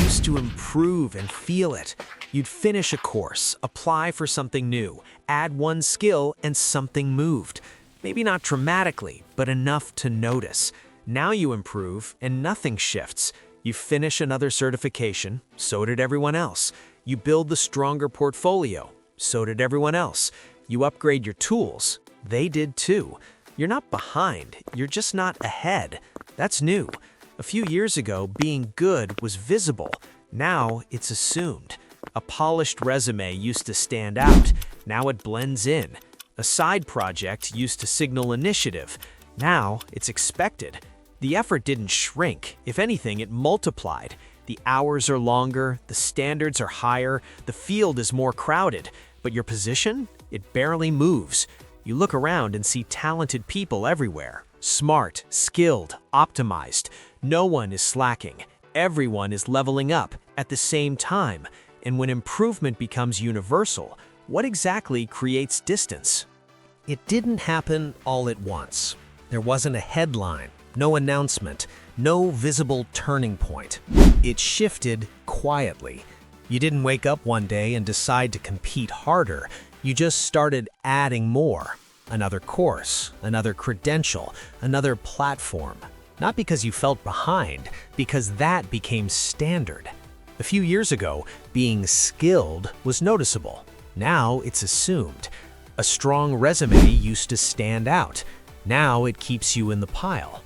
used to improve and feel it. You'd finish a course, apply for something new, add one skill, and something moved. Maybe not dramatically, but enough to notice. Now you improve and nothing shifts. You finish another certification, so did everyone else. You build the stronger portfolio, so did everyone else. You upgrade your tools, they did too. You're not behind, you're just not ahead. That's new. A few years ago, being good was visible. Now it's assumed. A polished resume used to stand out. Now it blends in. A side project used to signal initiative. Now it's expected. The effort didn't shrink. If anything, it multiplied. The hours are longer, the standards are higher, the field is more crowded. But your position? It barely moves. You look around and see talented people everywhere. Smart, skilled, optimized. No one is slacking. Everyone is leveling up at the same time. And when improvement becomes universal, what exactly creates distance? It didn't happen all at once. There wasn't a headline, no announcement, no visible turning point. It shifted quietly. You didn't wake up one day and decide to compete harder. You just started adding more. Another course, another credential, another platform. Not because you felt behind, because that became standard. A few years ago, being skilled was noticeable. Now it's assumed. A strong resume used to stand out. Now it keeps you in the pile.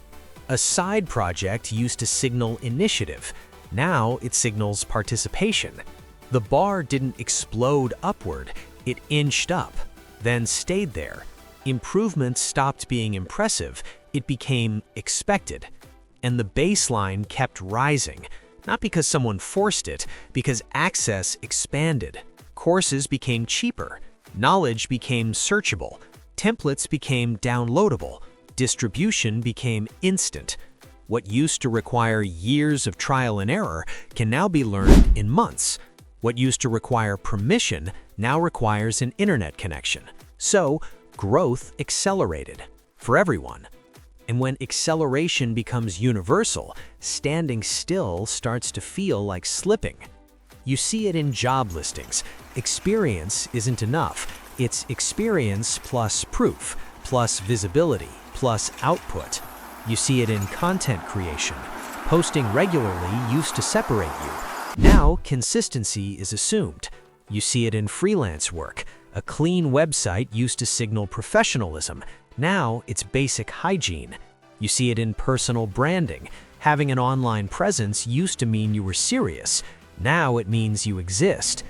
A side project used to signal initiative. Now it signals participation. The bar didn't explode upward, it inched up, then stayed there. Improvement stopped being impressive, it became expected. And the baseline kept rising, not because someone forced it, because access expanded. Courses became cheaper, knowledge became searchable, templates became downloadable, distribution became instant. What used to require years of trial and error can now be learned in months. What used to require permission now requires an internet connection. So, growth accelerated for everyone. And when acceleration becomes universal, standing still starts to feel like slipping. You see it in job listings. Experience isn't enough. It's experience plus proof, plus visibility, plus output. You see it in content creation. Posting regularly used to separate you. Now, consistency is assumed. You see it in freelance work. A clean website used to signal professionalism. Now, it's basic hygiene. You see it in personal branding. Having an online presence used to mean you were serious. Now it means you exist.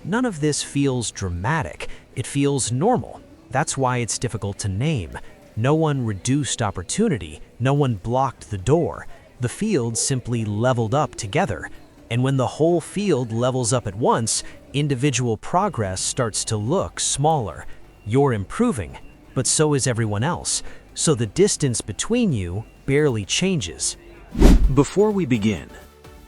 None of this feels dramatic. It feels normal. That's why it's difficult to name. No one reduced opportunity. No one blocked the door. The field simply leveled up together. And when the whole field levels up at once, individual progress starts to look smaller. You're improving, but so is everyone else. So the distance between you barely changes. Before we begin,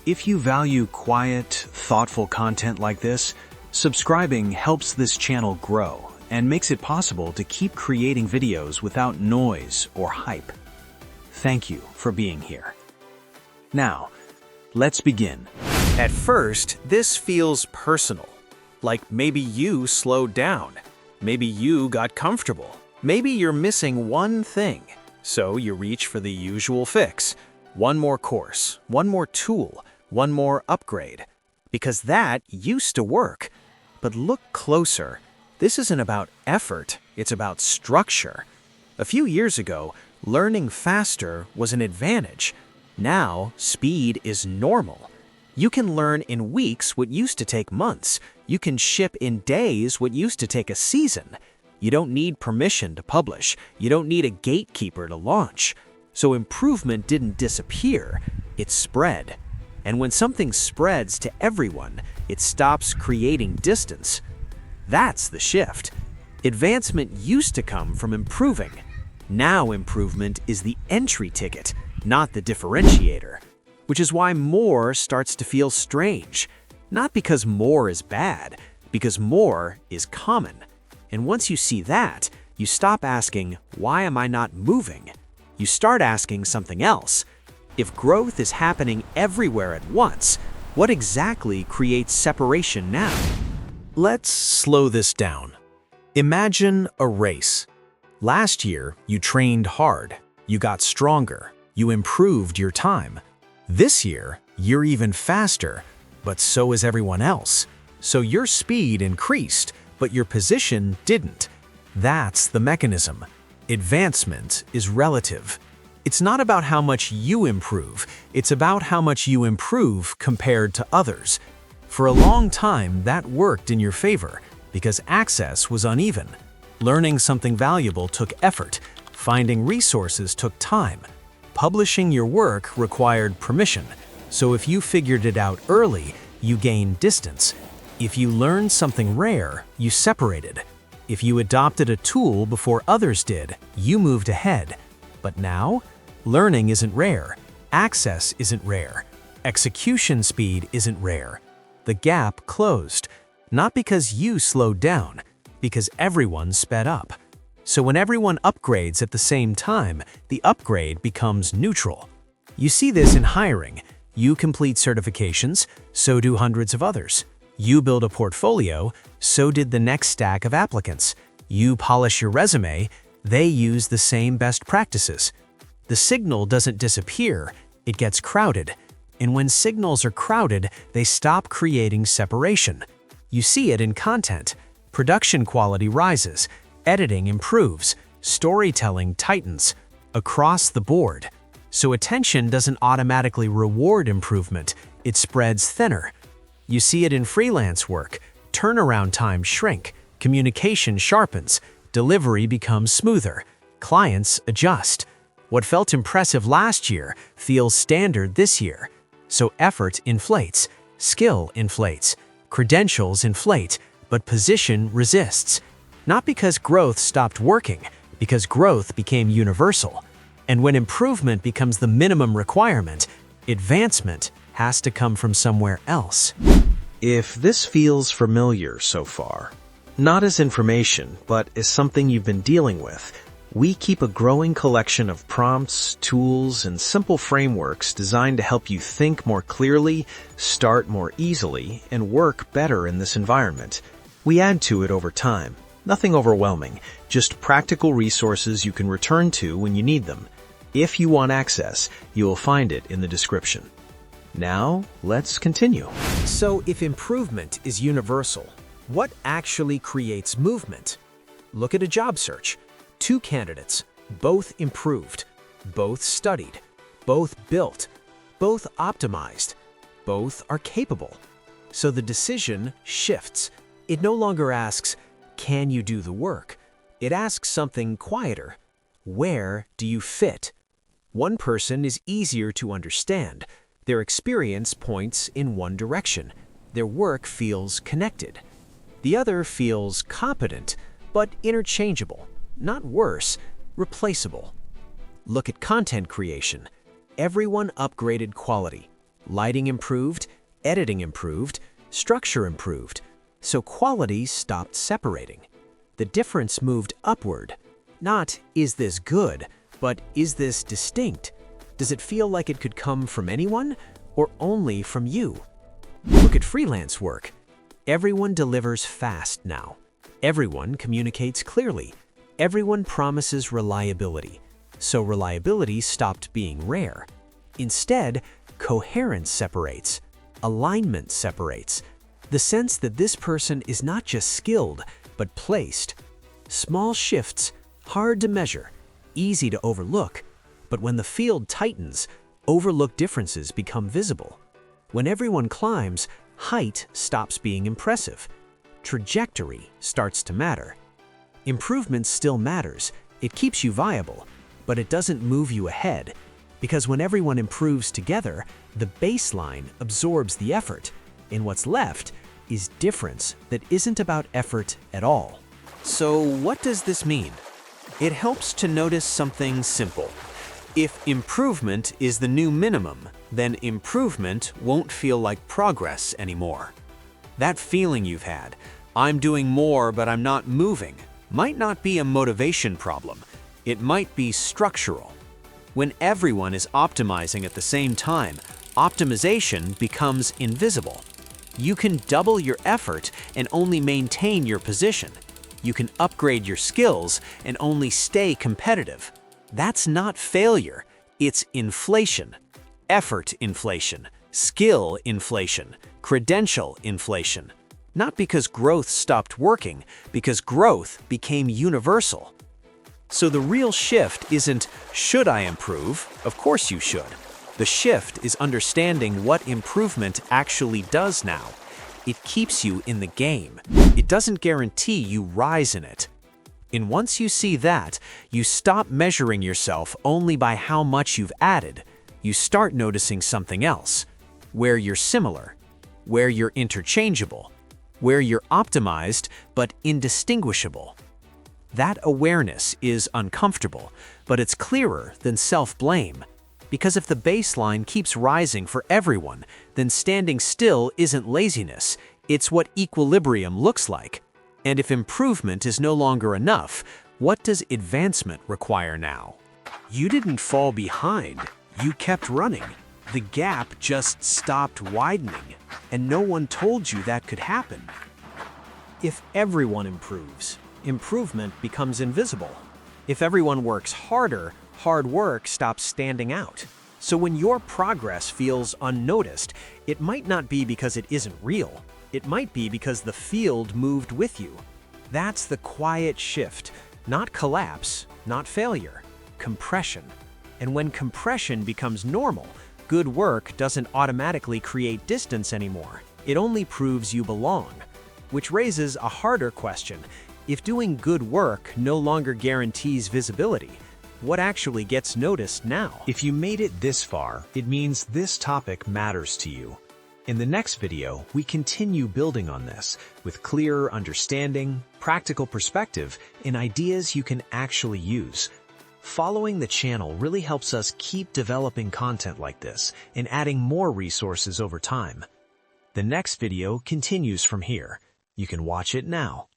if you value quiet, thoughtful content like this, subscribing helps this channel grow and makes it possible to keep creating videos without noise or hype. Thank you for being here. Now, let's begin. At first, this feels personal. Like maybe you slowed down. Maybe you got comfortable. Maybe you're missing one thing. So you reach for the usual fix. One more course, one more tool, one more upgrade. Because that used to work. But look closer. This isn't about effort, it's about structure. A few years ago, learning faster was an advantage. Now, speed is normal. You can learn in weeks what used to take months. You can ship in days what used to take a season. You don't need permission to publish. You don't need a gatekeeper to launch. So improvement didn't disappear, it spread. And when something spreads to everyone, it stops creating distance. That's the shift. Advancement used to come from improving. Now improvement is the entry ticket, not the differentiator. Which is why more starts to feel strange. Not because more is bad, because more is common. And once you see that, you stop asking, why am I not moving? You start asking something else. If growth is happening everywhere at once, What exactly creates separation now? Let's slow this down. Imagine a race. Last year, you trained hard, you got stronger, you improved your time. This year, you're even faster, but so is everyone else. So your speed increased, but your position didn't. That's the mechanism. Advancement is relative. It's not about how much you improve, it's about how much you improve compared to others. For a long time, that worked in your favor because access was uneven. Learning something valuable took effort. Finding resources took time. Publishing your work required permission. So if you figured it out early, you gained distance. If you learned something rare, you separated. If you adopted a tool before others did, you moved ahead. But now, learning isn't rare. Access isn't rare. Execution speed isn't rare. The gap closed, not because you slowed down, because everyone sped up. So when everyone upgrades at the same time, the upgrade becomes neutral. You see this in hiring. You complete certifications, so do hundreds of others. You build a portfolio, so did the next stack of applicants. You polish your resume, they use the same best practices. The signal doesn't disappear, it gets crowded. And when signals are crowded, they stop creating separation. You see it in content. Production quality rises, editing improves, storytelling tightens, across the board. So attention doesn't automatically reward improvement, it spreads thinner. You see it in freelance work. Turnaround times shrink, communication sharpens, delivery becomes smoother, clients adjust. What felt impressive last year feels standard this year. So effort inflates, skill inflates, credentials inflate, but position resists. Not because growth stopped working, because growth became universal. And when improvement becomes the minimum requirement, advancement has to come from somewhere else. If this feels familiar so far, not as information, but as something you've been dealing with, we keep a growing collection of prompts, tools, and simple frameworks designed to help you think more clearly, start more easily, and work better in this environment. We add to it over time. Nothing overwhelming, just practical resources you can return to when you need them. If you want access, you will find it in the description. Now, let's continue. So if improvement is universal, what actually creates movement? Look at a job search. 2 candidates, both improved, both studied, both built, both optimized, both are capable. So the decision shifts. It no longer asks, can you do the work? It asks something quieter. Where do you fit? One person is easier to understand. Their experience points in one direction. Their work feels connected. The other feels competent, but interchangeable. Not worse, replaceable. Look at content creation. Everyone upgraded quality. Lighting improved, editing improved, structure improved. So quality stopped separating. The difference moved upward. Not, is this good, but is this distinct? Does it feel like it could come from anyone, or only from you? Look at freelance work. Everyone delivers fast now. Everyone communicates clearly. Everyone promises reliability. So reliability stopped being rare. Instead, coherence separates. Alignment separates. The sense that this person is not just skilled, but placed. Small shifts, hard to measure, easy to overlook. But when the field tightens, overlooked differences become visible. When everyone climbs, height stops being impressive. Trajectory starts to matter. Improvement still matters. It keeps you viable, but it doesn't move you ahead. Because when everyone improves together, the baseline absorbs the effort, and what's left is difference that isn't about effort at all. So what does this mean? It helps to notice something simple. If improvement is the new minimum, then improvement won't feel like progress anymore. That feeling you've had, I'm doing more but I'm not moving, might not be a motivation problem. It might be structural. When everyone is optimizing at the same time, Optimization becomes invisible. You can double your effort and only maintain your position. You can upgrade your skills and only stay competitive. That's not failure, it's inflation. Effort inflation, skill inflation, credential inflation. Not because growth stopped working, because growth became universal. So the real shift isn't, should I improve? Of course you should. The shift is understanding what improvement actually does now. It keeps you in the game. It doesn't guarantee you rise in it. And once you see that, you stop measuring yourself only by how much you've added. You start noticing something else, where you're similar, where you're interchangeable, where you're optimized but indistinguishable. That awareness is uncomfortable, but it's clearer than self-blame. Because if the baseline keeps rising for everyone, then standing still isn't laziness, it's what equilibrium looks like. And if improvement is no longer enough, what does advancement require now? You didn't fall behind, you kept running. The gap just stopped widening, and no one told you that could happen. If everyone improves, improvement becomes invisible. If everyone works harder, hard work stops standing out. So when your progress feels unnoticed, it might not be because it isn't real. It might be because the field moved with you. That's the quiet shift, not collapse, not failure, compression. And when compression becomes normal, good work doesn't automatically create distance anymore. It only proves you belong. Which raises a harder question. If doing good work no longer guarantees visibility, what actually gets noticed now? If you made it this far, it means this topic matters to you. In the next video, we continue building on this with clearer understanding, practical perspective, and ideas you can actually use. Following the channel really helps us keep developing content like this and adding more resources over time. The next video continues from here. You can watch it now.